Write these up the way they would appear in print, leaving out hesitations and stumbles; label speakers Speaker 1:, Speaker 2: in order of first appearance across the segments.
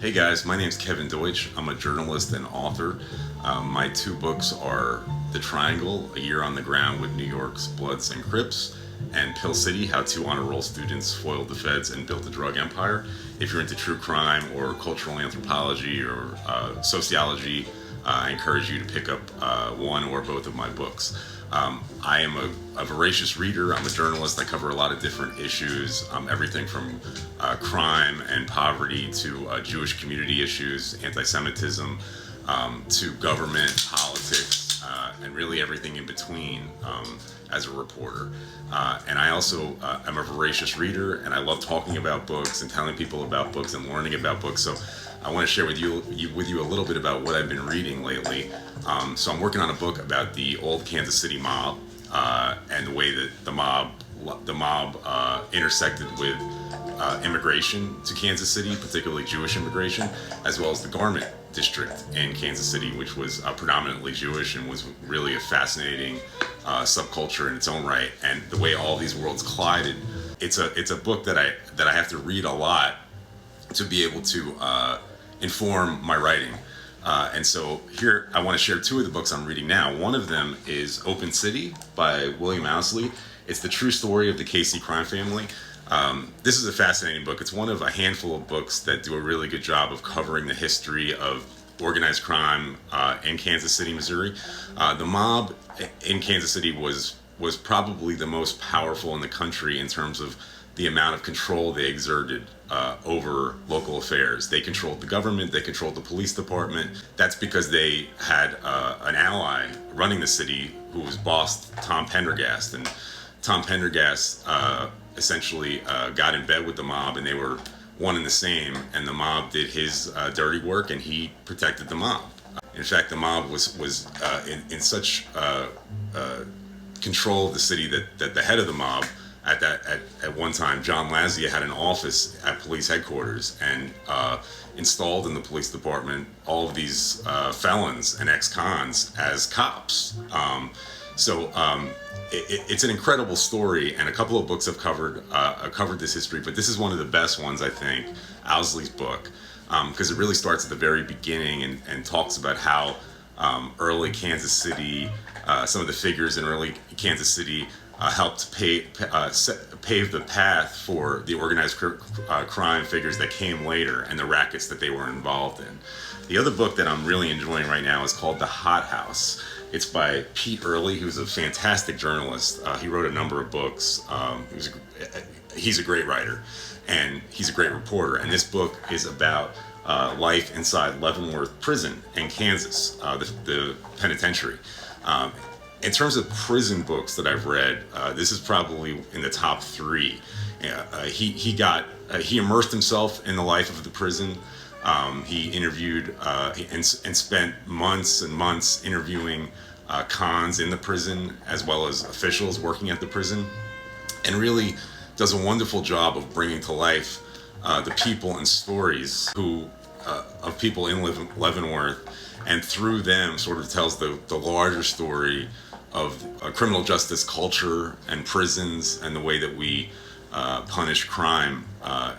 Speaker 1: Hey guys, my name is Kevin Deutsch. I'm a journalist and author. My two books are The Triangle, A Year on the Ground with New York's Bloods and Crips, and Pill City, How Two Honor Roll Students Foiled the Feds and Built a Drug Empire. If you're into true crime or cultural anthropology or sociology, I encourage you to pick up one or both of my books. I am a voracious reader. I'm a journalist. I cover a lot of different issues, everything from crime and poverty to Jewish community issues, anti-Semitism, to government, politics, and really everything in between as a reporter. And I also am a voracious reader, and I love talking about books and telling people about books and learning about books. So I want to share with you a little bit about what I've been reading lately. So I'm working on a book about the old Kansas City mob and the way that the mob intersected with immigration to Kansas City, particularly Jewish immigration, as well as the garment district in Kansas City, which was predominantly Jewish and was really a fascinating subculture in its own right. And the way all these worlds collided, it's a book that I have to read a lot to be able to inform my writing. And so here I want to share two of the books I'm reading now. One of them is Open City by William Owsley. It's the true story of the KC crime family. This is a fascinating book. It's one of a handful of books that do a really good job of covering the history of organized crime in Kansas City, Missouri. The mob in Kansas City was probably the most powerful in the country in terms of the amount of control they exerted over local affairs. They controlled the government, they controlled the police department. That's because they had an ally running the city who was boss Tom Pendergast. And Tom Pendergast essentially got in bed with the mob, and they were one and the same, and the mob did his dirty work and he protected the mob. In fact, the mob was in such control of the city that the head of the mob at one time, John Lazia, had an office at police headquarters and installed in the police department all of these felons and ex-cons as cops. It's an incredible story, and a couple of books have covered this history, but this is one of the best ones, I think, Owsley's book, because it really starts at the very beginning and talks about how early Kansas City, some of the figures in early Kansas City helped pave the path for the organized crime figures that came later and the rackets that they were involved in. The other book that I'm really enjoying right now is called The Hot House. It's by Pete Early, who's a fantastic journalist. He wrote a number of books. He's a great writer, and he's a great reporter. And this book is about life inside Leavenworth Prison in Kansas, the penitentiary. In terms of prison books that I've read, this is probably in the top three. He immersed himself in the life of the prison. He interviewed and spent months and months interviewing cons in the prison as well as officials working at the prison, and really does a wonderful job of bringing to life the people and stories of people in Leavenworth, and through them sort of tells the larger story of criminal justice culture and prisons and the way that we punish crime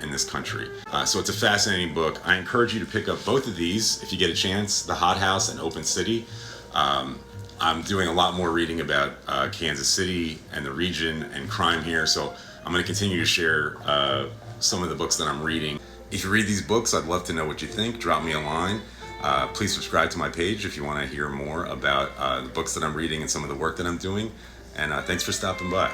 Speaker 1: in this country. So it's a fascinating book. I encourage you to pick up both of these if you get a chance, The Hot House and Open City. I'm doing a lot more reading about Kansas City and the region and crime here, so I'm going to continue to share some of the books that I'm reading. If you read these books, I'd love to know what you think. Drop me a line. Please subscribe to my page if you want to hear more about the books that I'm reading and some of the work that I'm doing. And thanks for stopping by.